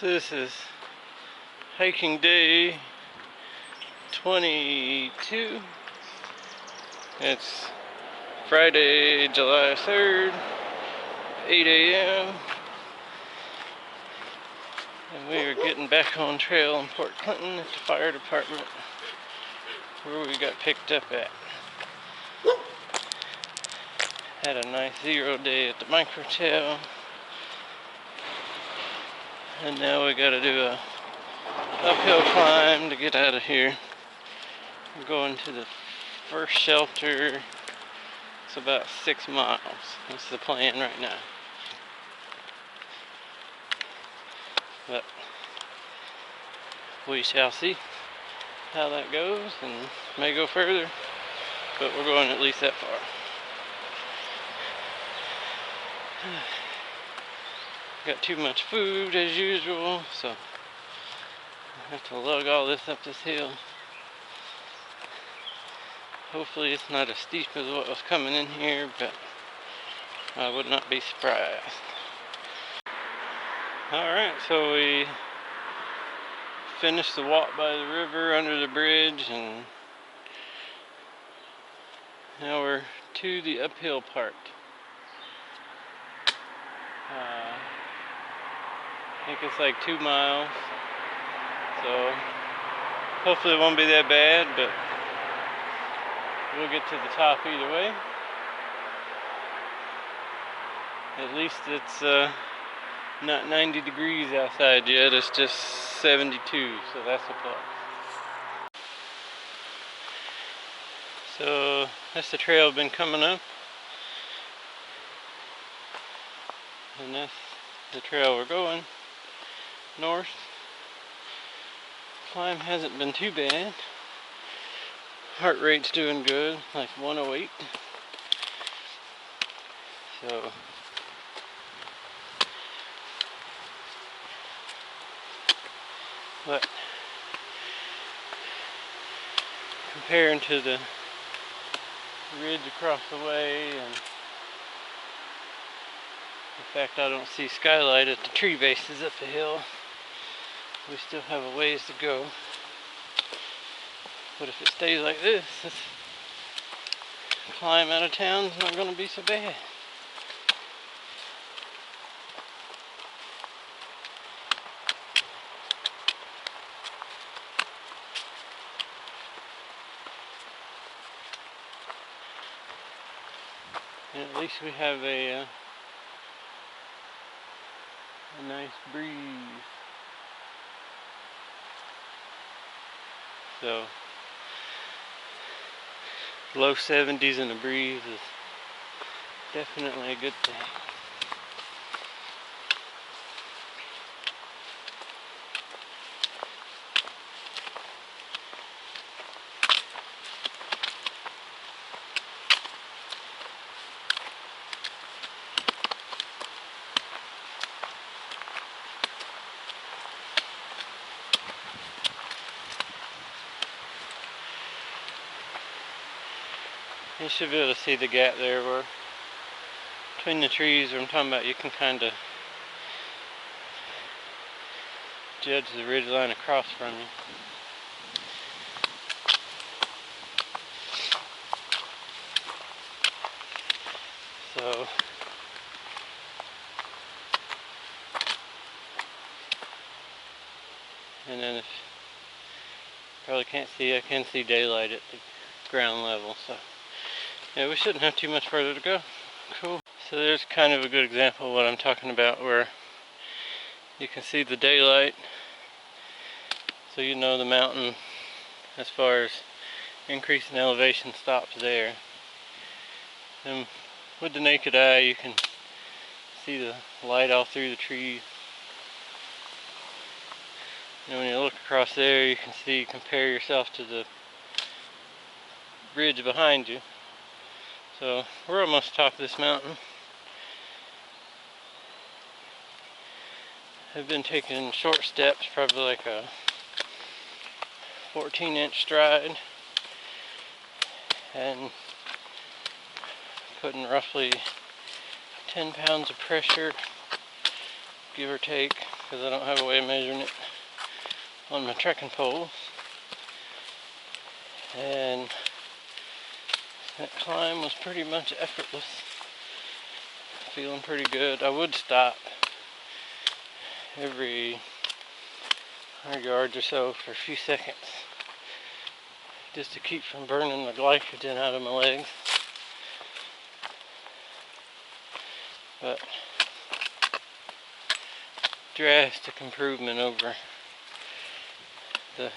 So this is hiking day 22. It's Friday, July 3rd, 8 a.m. And we are getting back on trail in Port Clinton at the fire department where we got picked up at. Had a nice 0 day at the microtail. And now we gotta do a uphill climb to get out of here. We're going to the first shelter. It's about 6 miles. That's the plan right now. But we shall see how that goes, and may go further, but we're going at least that far. Got too much food as usual, so I have to lug all this up this hill. Hopefully it's not as steep as what was coming in here, but I would not be surprised. Alright, so we finished the walk by the river under the bridge, and now we're to the uphill part. I think it's like 2 miles, so hopefully it won't be that bad, but we'll get to the top either way. At least it's not 90 degrees outside yet, it's just 72, so that's a plus. So that's the trail I've been coming up, and that's the trail we're going north. Climb hasn't been too bad. Heart rate's doing good, like 108. So but comparing to the ridge across the way, and the fact I don't see skylight at the tree bases up the hill, we still have a ways to go. But if it stays like this climb out of town is not going to be so bad. And at least we have a nice breeze. So low 70s and a breeze is definitely a good thing. You should be able to see the gap there where between the trees where I'm talking about. You can kind of judge the ridge line across from you. So and then if you probably can't see, I can see daylight at the ground level, so yeah, we shouldn't have too much further to go. Cool. So there's kind of a good example of what I'm talking about, where you can see the daylight, so you know the mountain, as far as increase in elevation, stops there. And with the naked eye you can see the light all through the trees. And when you look across there, you can see, compare yourself to the ridge behind you. So we're almost top of this mountain. I've been taking short steps, probably like a 14-inch stride, and putting roughly 10 pounds of pressure, give or take, because I don't have a way of measuring it on my trekking poles. And that climb was pretty much effortless. Feeling pretty good. I would stop every 100 yards or so for a few seconds just to keep from burning the glycogen out of my legs. But drastic improvement over the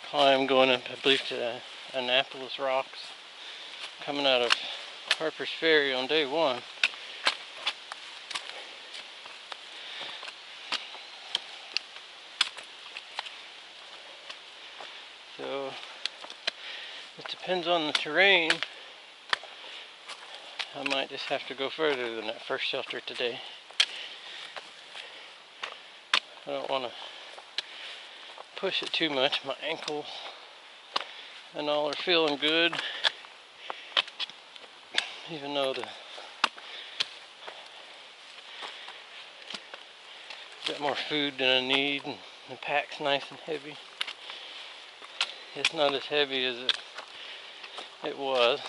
climb going up, I believe, to Annapolis Rocks, coming out of Harper's Ferry on day one. So it depends on the terrain. I might just have to go further than that first shelter today. I don't want to push it too much. My ankles and all are feeling good, even though got more food than I need, and the pack's nice and heavy. It's not as heavy as it was.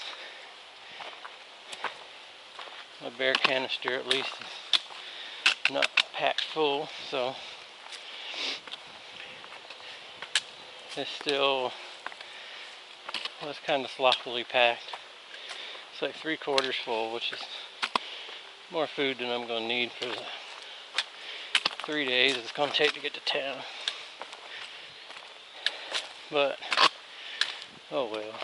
My bear canister, at least, is not packed full, so it still was kind of sloppily packed. It's like 3/4 full, which is more food than I'm going to need for the 3 days it's going to take to get to town. But, oh well.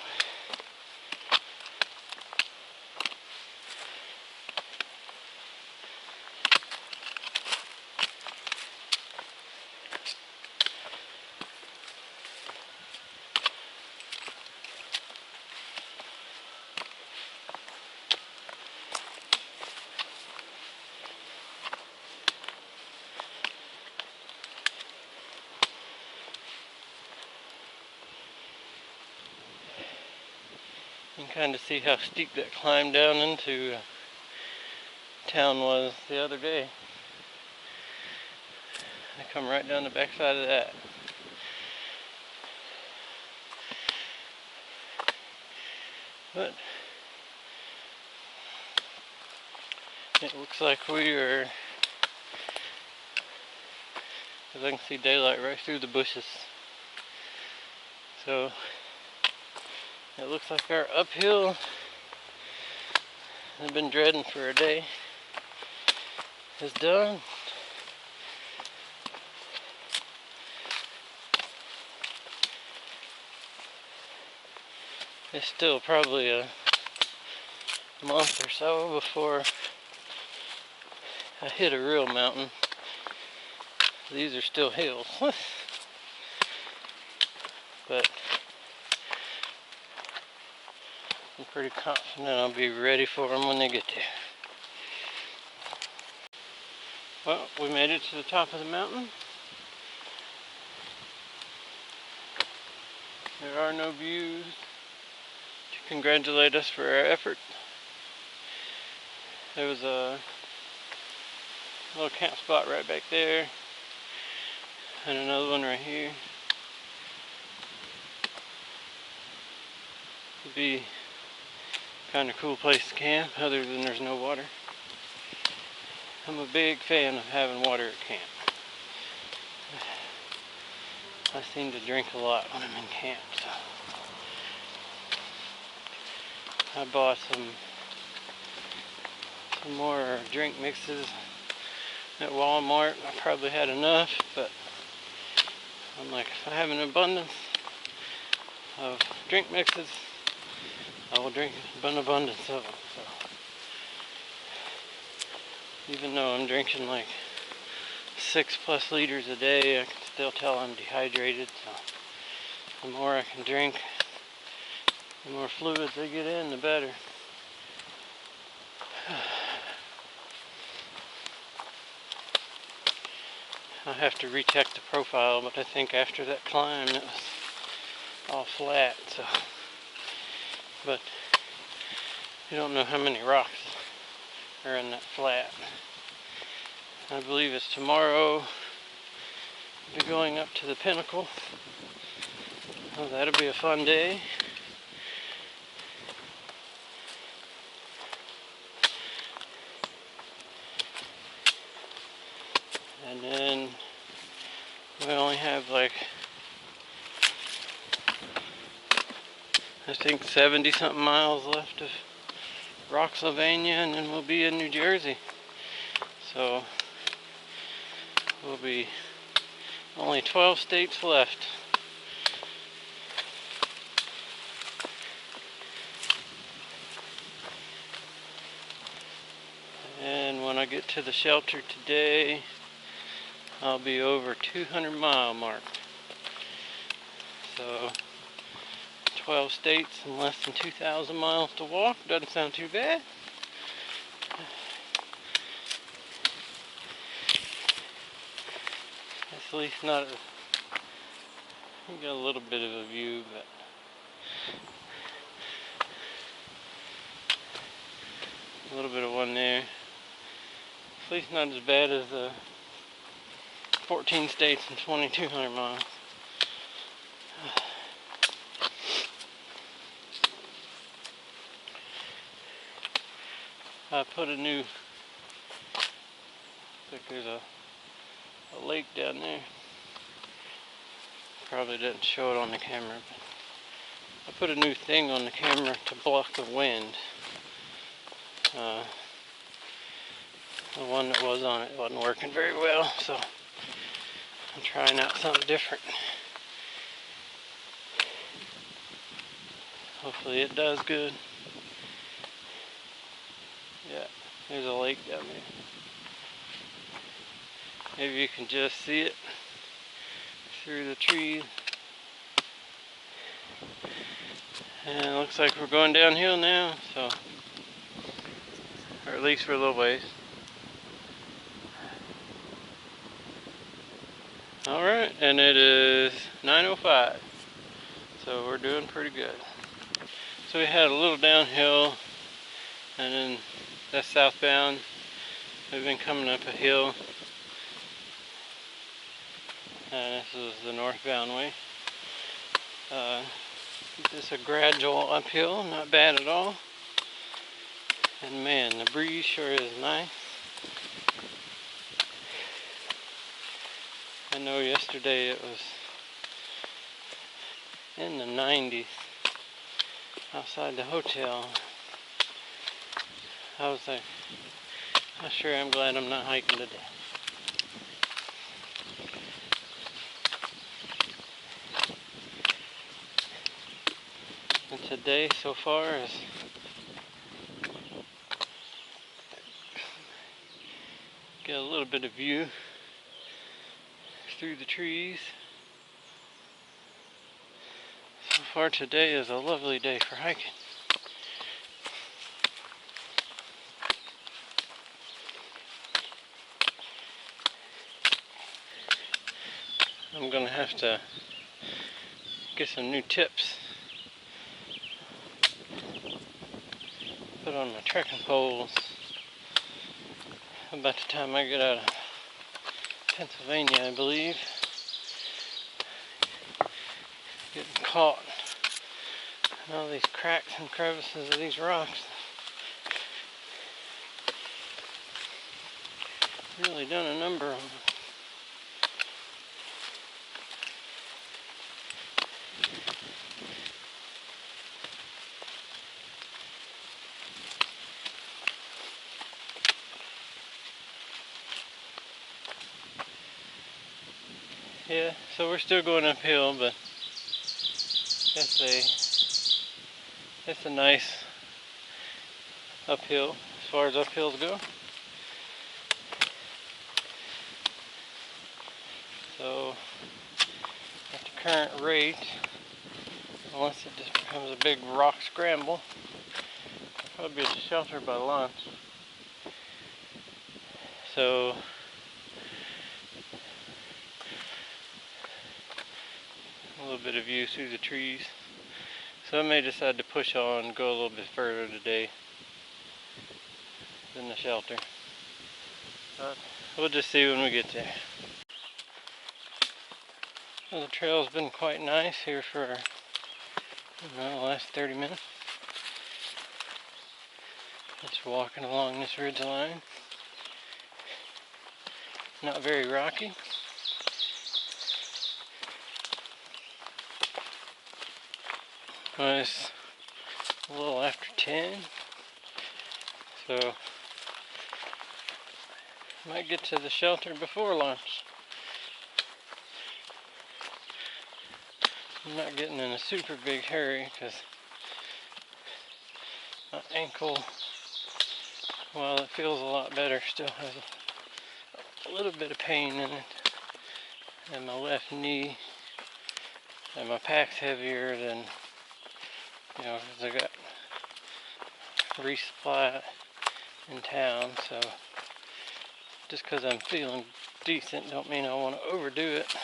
You can kind of see how steep that climb down into town was the other day. I come right down the backside of that. But it looks like we are, because I can see daylight right through the bushes. So it looks like our uphill I've been dreading for a day is done. It's still probably a month or so before I hit a real mountain. These are still hills. But I'm pretty confident I'll be ready for them when they get there. Well, we made it to the top of the mountain. There are no views to congratulate us for our effort. There was a little camp spot right back there, and another one right here. It'd be kind of cool place to camp, other than there's no water. I'm a big fan of having water at camp. I seem to drink a lot when I'm in camp, so I bought some more drink mixes at Walmart. I probably had enough, but I'm like, if I have an abundance of drink mixes, I will drink an abundance of them. So even though I'm drinking like 6+ liters a day, I can still tell I'm dehydrated. So the more I can drink, the more fluids I get in, the better. I have to recheck the profile, but I think after that climb it was all flat. So, but you don't know how many rocks are in that flat. I believe it's tomorrow Be going up to the pinnacle. Oh, that'll be a fun day. And then we only have like, I think 70 something miles left of Rocksylvania, and then we'll be in New Jersey. So we'll be only 12 states left. And when I get to the shelter today, I'll be over 200-mile mark. So 12 states and less than 2,000 miles to walk. Doesn't sound too bad. It's at least not you got a little bit of a view, but a little bit of one there. At least not as bad as the 14 states and 2,200 miles. I put a new, looks like there's a lake down there. Probably didn't show it on the camera, but I put a new thing on the camera to block the wind. The one that was on it wasn't working very well, so I'm trying out something different. Hopefully it does good. Yeah, there's a lake down there. Maybe you can just see it through the trees. And it looks like we're going downhill now, so, or at least for a little ways. Alright, and it is 9:05, so we're doing pretty good. So we had a little downhill, and then that's southbound. We've been coming up a hill, and this is the northbound way. Just a gradual uphill, not bad at all. And man, the breeze sure is nice. I know yesterday it was in the 90s outside the hotel. I was like, I sure am glad I'm not hiking today. And today so far is get a little bit of view through the trees. So far today is a lovely day for hiking. I'm gonna have to get some new tips. Put on my trekking poles about the time I get out of Pennsylvania, I believe. Getting caught in all these cracks and crevices of these rocks. Really done a number on them. Yeah, so we're still going uphill, but it's a nice uphill as far as uphills go. So at the current rate, unless it just becomes a big rock scramble, I'll probably be at the shelter by lunch. So a little bit of view through the trees. So I may decide to push on and go a little bit further today than the shelter. But we'll just see when we get there. Well, the trail's been quite nice here for the last 30 minutes. Just walking along this ridge line. Not very rocky. Well, it's a little after 10, so might get to the shelter before lunch. I'm not getting in a super big hurry because my ankle, while it feels a lot better, still has a little bit of pain in it, and my left knee, and my pack's heavier than, because I got resupply in town, so just because I'm feeling decent don't mean I want to overdo it.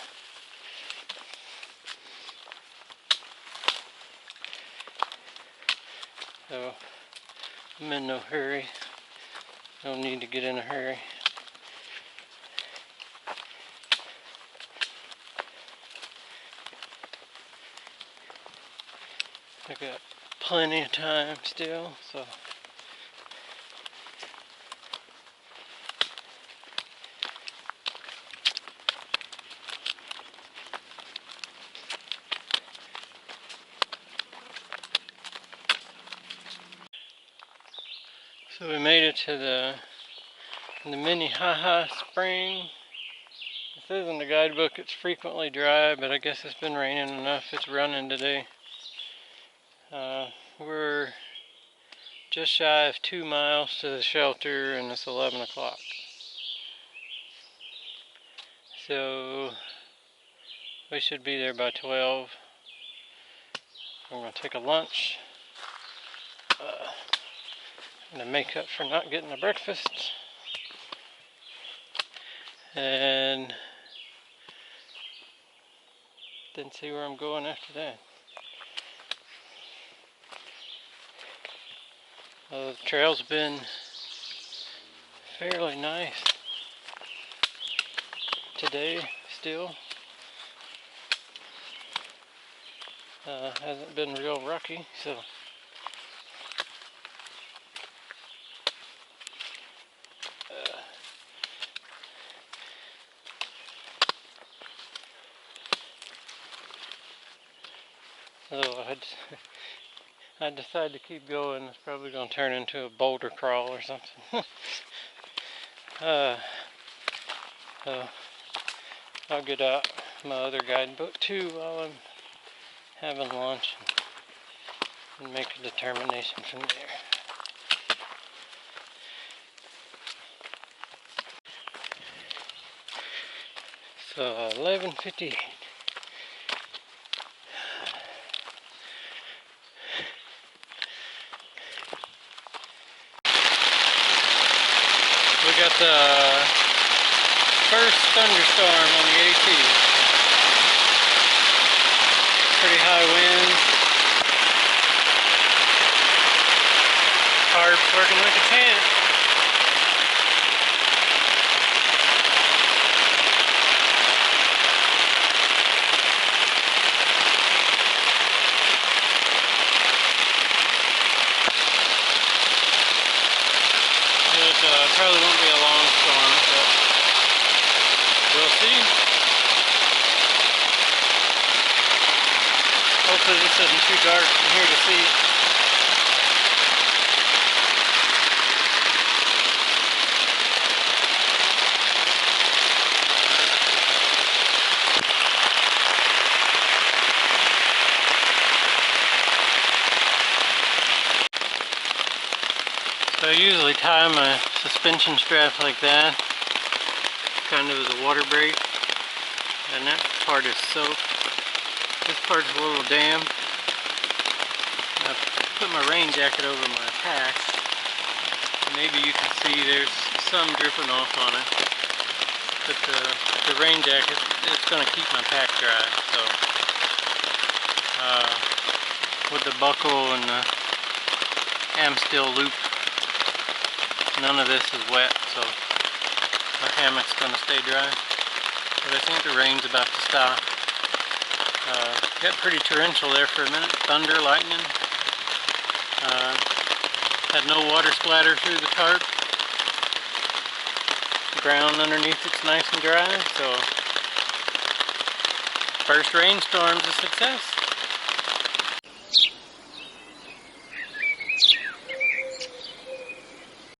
So I'm in no hurry, no need to get in a hurry. I got plenty of time still, so we made it to the Minnehaha Spring. It says in the guidebook it's frequently dry, but I guess it's been raining enough. It's running today. We're just shy of 2 miles to the shelter, and it's 11 o'clock. So we should be there by 12. I'm going to take a lunch. I'm going to make up for not getting a breakfast. And then see where I'm going after that. The trail's been fairly nice today still. Hasn't been real rocky, so I decide to keep going. It's probably going to turn into a boulder crawl or something. So I'll get out my other guidebook too while I'm having lunch and make a determination from there. So 11:58. We got the first thunderstorm on the AT. Pretty high winds. Carb's working like a champ. It probably won't be a long storm, but we'll see. Hopefully this isn't too dark from here to see. So I usually tie my suspension strap like that, kind of as a water brake, and that part is soaked. This part's a little damp. I put my rain jacket over my pack. Maybe you can see there's some dripping off on it, but the rain jacket, it's going to keep my pack dry. So with the buckle and the Amstel loop, none of this is wet, so my hammock's going to stay dry. But I think the rain's about to stop. Got pretty torrential there for a minute. Thunder, lightning. Had no water splatter through the tarp. The ground underneath it's nice and dry, so first rainstorm's a success.